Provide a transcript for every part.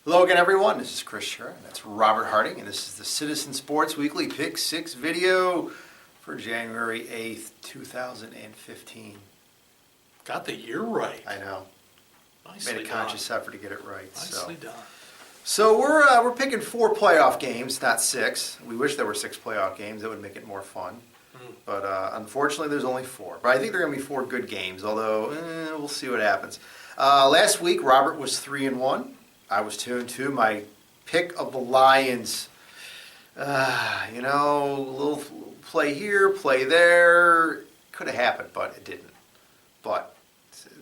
Hello again, everyone. This is Chris Scher, and that's Robert Harding, and this is the Citizen Sports Weekly Pick 6 video for January 8th, 2015. Got the year right. I know. Nicely Made a conscious effort to get it right. Nicely done. So we're picking 4 playoff games, not 6. We wish there were 6 playoff games. That would make it more fun. But unfortunately, there's only 4. But I think there are going to be 4 good games, although we'll see what happens. Last week, Robert was 3-1. I was 2-2. My pick of the Lions, a little play here, play there. Could have happened, but it didn't. But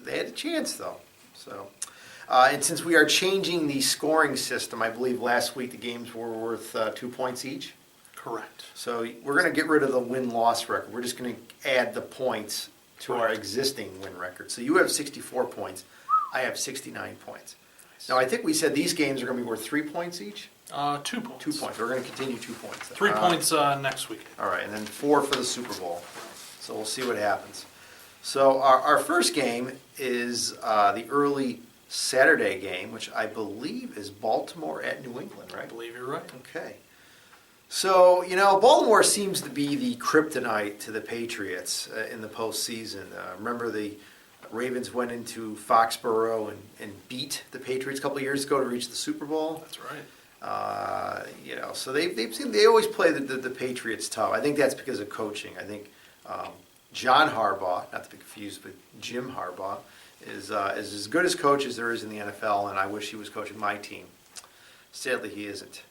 they had a chance, though. So, and since we are changing the scoring system, I believe last week the games were worth 2 points each. Correct. So we're going to get rid of the win-loss record. We're just going to add the points to our existing win record. So you have 64 points. I have 69 points. Nice. Now, I think we said these games are going to be worth 3 points each? 2 points. 2 points. We're going to continue 2 points. 3 points next week. All right, and then 4 for the Super Bowl. So we'll see what happens. So our first game is the early Saturday game, which I believe is Baltimore at New England, right? I believe you're right. Okay. So, Baltimore seems to be the kryptonite to the Patriots in the postseason. Remember the Ravens went into Foxborough and beat the Patriots a couple of years ago to reach the Super Bowl. That's right. So they always play the Patriots tough. I think that's because of coaching. I think John Harbaugh, not to be confused, but Jim Harbaugh, is as good as coach as there is in the NFL, and I wish he was coaching my team. Sadly, he isn't.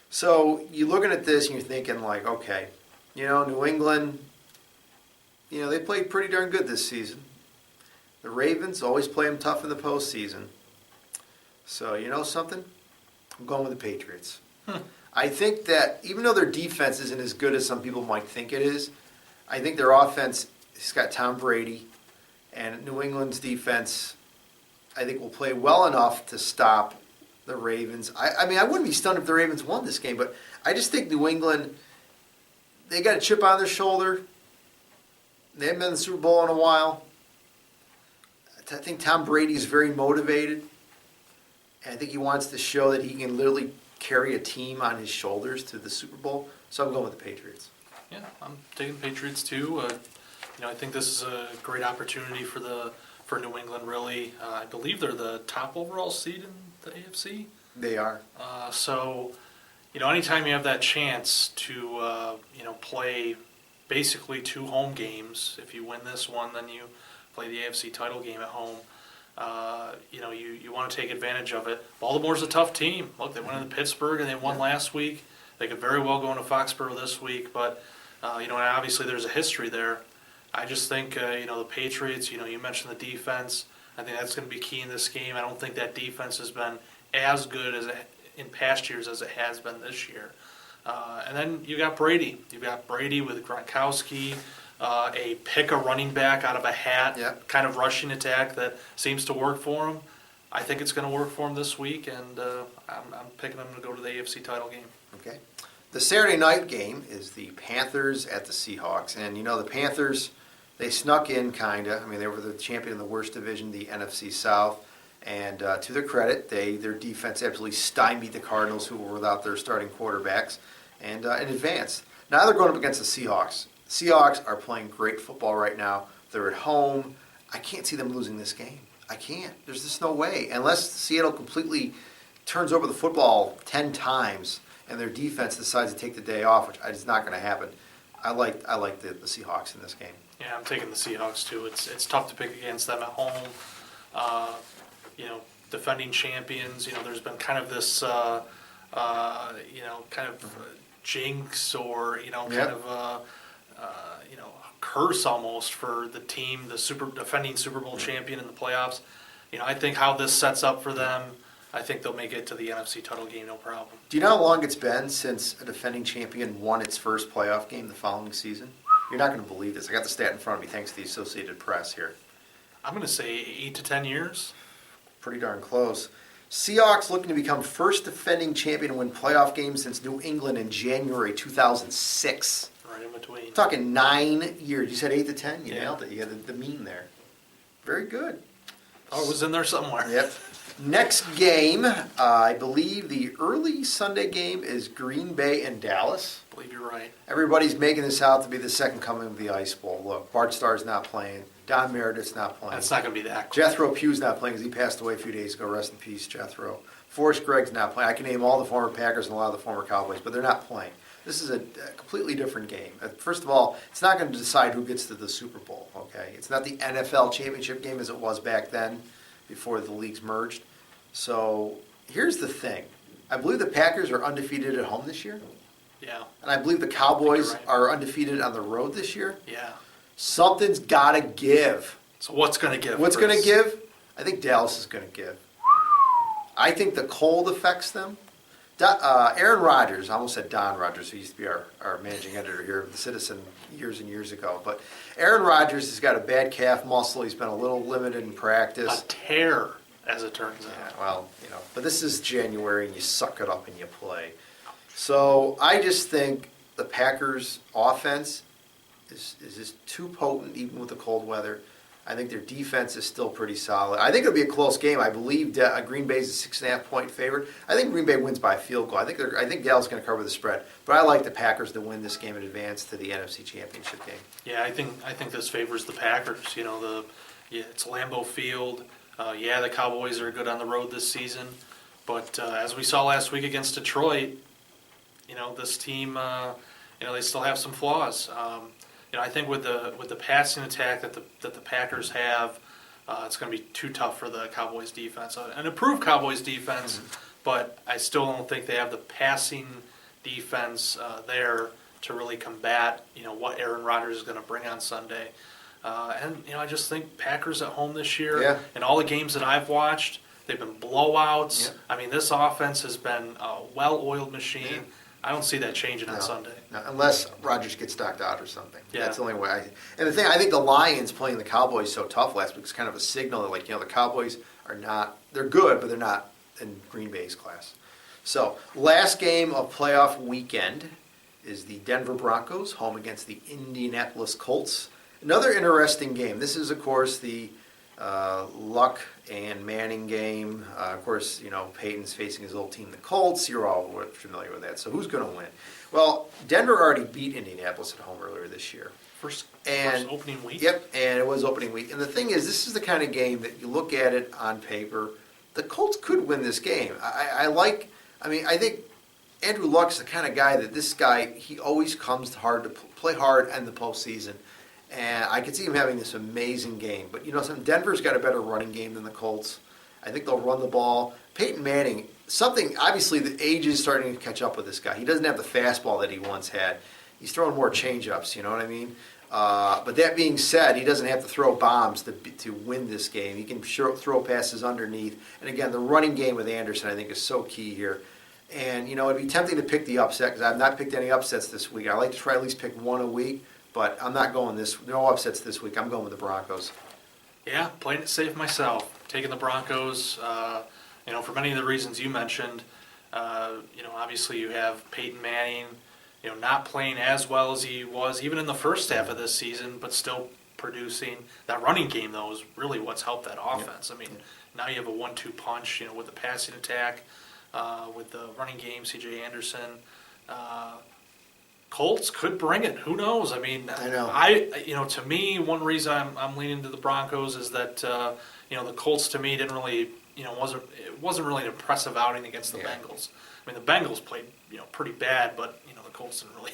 So you're looking at this and you're thinking like, okay, New England, they played pretty darn good this season. The Ravens always play them tough in the postseason. So you know something? I'm going with the Patriots. I think that even though their defense isn't as good as some people might think it is, I think their offense has got Tom Brady, and New England's defense, I think, will play well enough to stop the Ravens. I wouldn't be stunned if the Ravens won this game, but I just think New England, they got a chip on their shoulder. They haven't been in the Super Bowl in a while. I think Tom Brady's very motivated, and I think he wants to show that he can literally carry a team on his shoulders to the Super Bowl. So I'm going with the Patriots. Yeah, I'm taking the Patriots too. I think this is a great opportunity for New England. Really, I believe they're the top overall seed in the AFC. They are. So, anytime you have that chance to play basically 2 home games, if you win this one, then you play the AFC title game at home. You want to take advantage of it. Baltimore's a tough team. Look, they went into Pittsburgh and they won last week. They could very well go into Foxborough this week, but and obviously there's a history there. I just think the Patriots. You mentioned the defense. I think that's going to be key in this game. I don't think that defense has been as good as in past years as it has been this year. And then you got Brady. You've got Brady with Gronkowski. A pick a running back out of a hat kind of rushing attack that seems to work for him. I think it's going to work for him this week, and I'm picking him to go to the AFC title game. Okay. The Saturday night game is the Panthers at the Seahawks. And, the Panthers, they snuck in kind of. They were the champion in the worst division, the NFC South. And to their credit, their defense absolutely stymied the Cardinals, who were without their starting quarterbacks, and advanced. Now they're going up against the Seahawks. Seahawks are playing great football right now. They're at home. I can't see them losing this game. I can't. There's just no way. Unless Seattle completely turns over the football 10 times and their defense decides to take the day off, which is not going to happen. I like the Seahawks in this game. Yeah, I'm taking the Seahawks too. It's tough to pick against them at home. Defending champions. There's been kind of this jinx or curse almost for the team, the defending Super Bowl champion in the playoffs. I think how this sets up for them, I think they'll make it to the NFC title game, no problem. Do you know how long it's been since a defending champion won its first playoff game the following season? You're not going to believe this. I got the stat in front of me thanks to the Associated Press here. I'm going to say 8 to 10 years. Pretty darn close. Seahawks looking to become first defending champion to win playoff games since New England in January 2006. Right in between. Talking 9 years. You said 8 to 10? You Yeah. nailed it. You had the mean there. Very good. Oh, it was in there somewhere. Yep. Next game, I believe the early Sunday game is Green Bay and Dallas. I believe you're right. Everybody's making this out to be the second coming of the Ice Bowl. Look, Bart Starr's not playing. Don Meredith's not playing. That's not going to be that quick. Jethro Pugh's not playing because he passed away a few days ago. Rest in peace, Jethro. Forrest Gregg's not playing. I can name all the former Packers and a lot of the former Cowboys, but they're not playing. This is a completely different game. First of all, it's not going to decide who gets to the Super Bowl, okay? It's not the NFL championship game as it was back then before the leagues merged. So here's the thing. I believe the Packers are undefeated at home this year. Yeah. And I believe the Cowboys right. are undefeated on the road this year. Yeah. Something's got to give. So what's going to give? What's going to give? I think Dallas is going to give. I think the cold affects them. Aaron Rodgers, I almost said Don Rodgers, who used to be our managing editor here of The Citizen years and years ago. But Aaron Rodgers has got a bad calf muscle. He's been a little limited in practice. A tear, as it turns out. Yeah, well, but this is January and you suck it up and you play. So I just think the Packers' offense is just too potent, even with the cold weather. I think their defense is still pretty solid. I think it'll be a close game. I believe Green Bay's a 6.5-point favorite. I think Green Bay wins by a field goal. I think Dallas is going to cover the spread. But I like the Packers to win this game and advance to the NFC Championship game. Yeah, I think this favors the Packers. It's Lambeau Field. The Cowboys are good on the road this season, but as we saw last week against Detroit, this team, they still have some flaws. I think with the passing attack that the Packers have, it's going to be too tough for the Cowboys defense. An improved Cowboys defense, but I still don't think they have the passing defense there to really combat what Aaron Rodgers is going to bring on Sunday. I just think Packers at home this year, and all the games that I've watched, they've been blowouts. Yeah. I mean, this offense has been a well-oiled machine. Yeah. I don't see that changing on Sunday. No, unless Rodgers gets knocked out or something. Yeah. That's the only way. And the thing, I think the Lions playing the Cowboys so tough last week is kind of a signal that, the Cowboys are not, they're good, but they're not in Green Bay's class. So, last game of playoff weekend is the Denver Broncos home against the Indianapolis Colts. Another interesting game. This is, of course, the Luck and Manning game. Of course, Peyton's facing his old team, the Colts. You're all familiar with that. So who's going to win? Well, Denver already beat Indianapolis at home earlier this year. First opening week? Yep, and it was opening week. And the thing is, this is the kind of game that you look at it on paper, the Colts could win this game. I think Andrew Luck's the kind of guy that he always comes hard to play hard in the postseason. And I could see him having this amazing game. But, Denver's got a better running game than the Colts. I think they'll run the ball. Peyton Manning, obviously the age is starting to catch up with this guy. He doesn't have the fastball that he once had. He's throwing more change-ups, you know what I mean? But that being said, he doesn't have to throw bombs to win this game. He can throw passes underneath. And again, the running game with Anderson, I think, is so key here. And, it'd be tempting to pick the upset because I've not picked any upsets this week. I like to try at least pick one a week. But I'm not going no upsets this week. I'm going with the Broncos. Yeah, playing it safe myself. Taking the Broncos, for many of the reasons you mentioned. Obviously you have Peyton Manning, not playing as well as he was even in the first half of this season, but still producing. That running game, though, is really what's helped that offense. I mean, now you have a 1-2 punch, with the passing attack, with the running game, C.J. Anderson. Colts could bring it. Who knows? I mean, I know. To me, one reason I'm leaning to the Broncos is that the Colts to me didn't really, it wasn't really an impressive outing against the Bengals. I mean, the Bengals played pretty bad, but the Colts didn't really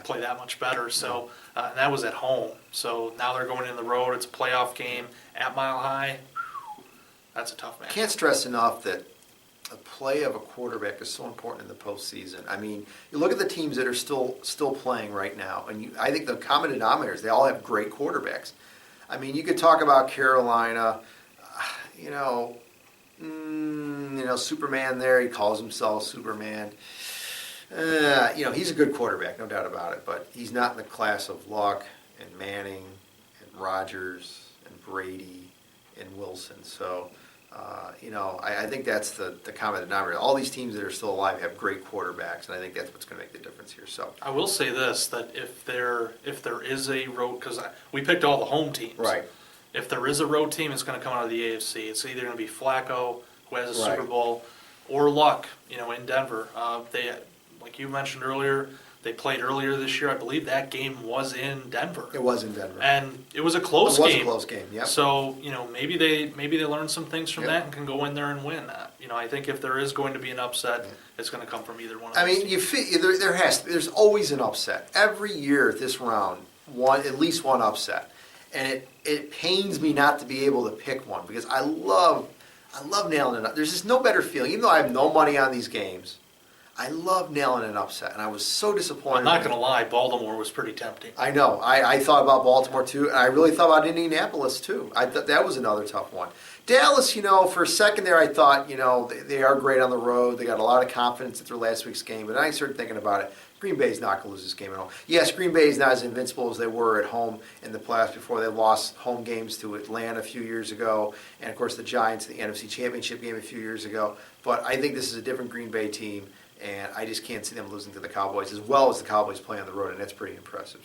play that much better. So and that was at home. So now they're going in the road. It's a playoff game at Mile High. That's a tough match. Can't stress enough that the play of a quarterback is so important in the postseason. I mean, you look at the teams that are still playing right now, and I think the common denominators, they all have great quarterbacks. I mean, you could talk about Carolina, Superman there. He calls himself Superman. He's a good quarterback, no doubt about it, but he's not in the class of Luck and Manning and Rodgers and Brady and Wilson. So, I think that's the common denominator. All these teams that are still alive have great quarterbacks, and I think that's what's going to make the difference here. So I will say this, that if there is a road, because we picked all the home teams. Right. If there is a road team, it's going to come out of the AFC. It's either going to be Flacco who has a Right. Super Bowl, or Luck, in Denver. They, like you mentioned earlier, they played earlier this year. I believe that game was in Denver. It was in Denver. And it was a close It was game. a close game, yep. So, maybe they learned some things from Yep. that and can go in there and win. I think if there is going to be an upset, it's going to come from either one of I those mean, teams. there's always an upset. Every year this round, at least one upset. And it pains me not to be able to pick one because I love nailing it up. There's just no better feeling. Even though I have no money on these games, I love nailing an upset. And I was so disappointed. I'm not going to lie, Baltimore was pretty tempting. I know. I thought about Baltimore too, and I really thought about Indianapolis too. I thought that was another tough one. Dallas, for a second there, I thought, they are great on the road. They got a lot of confidence after last week's game, but then I started thinking about it. Green Bay's not going to lose this game at home. Yes, Green Bay is not as invincible as they were at home in the playoffs before. They lost home games to Atlanta a few years ago, and of course the Giants in the NFC Championship game a few years ago. But I think this is a different Green Bay team, and I just can't see them losing to the Cowboys as well as the Cowboys play on the road, and that's pretty impressive.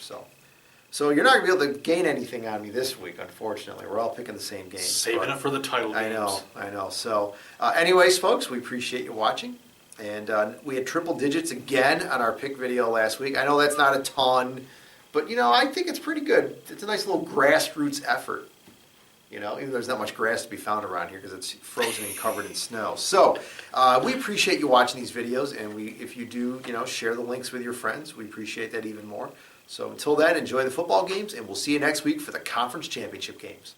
So you're not going to be able to gain anything on me this week, unfortunately. We're all picking the same game. Saving it for the title games. I know. So anyways, folks, we appreciate you watching. And we had triple digits again on our pick video last week. I know that's not a ton, but, I think it's pretty good. It's a nice little grassroots effort. Even though there's not much grass to be found around here because it's frozen and covered in snow. So we appreciate you watching these videos, and if you do, share the links with your friends. We appreciate that even more. So until then, enjoy the football games, and we'll see you next week for the conference championship games.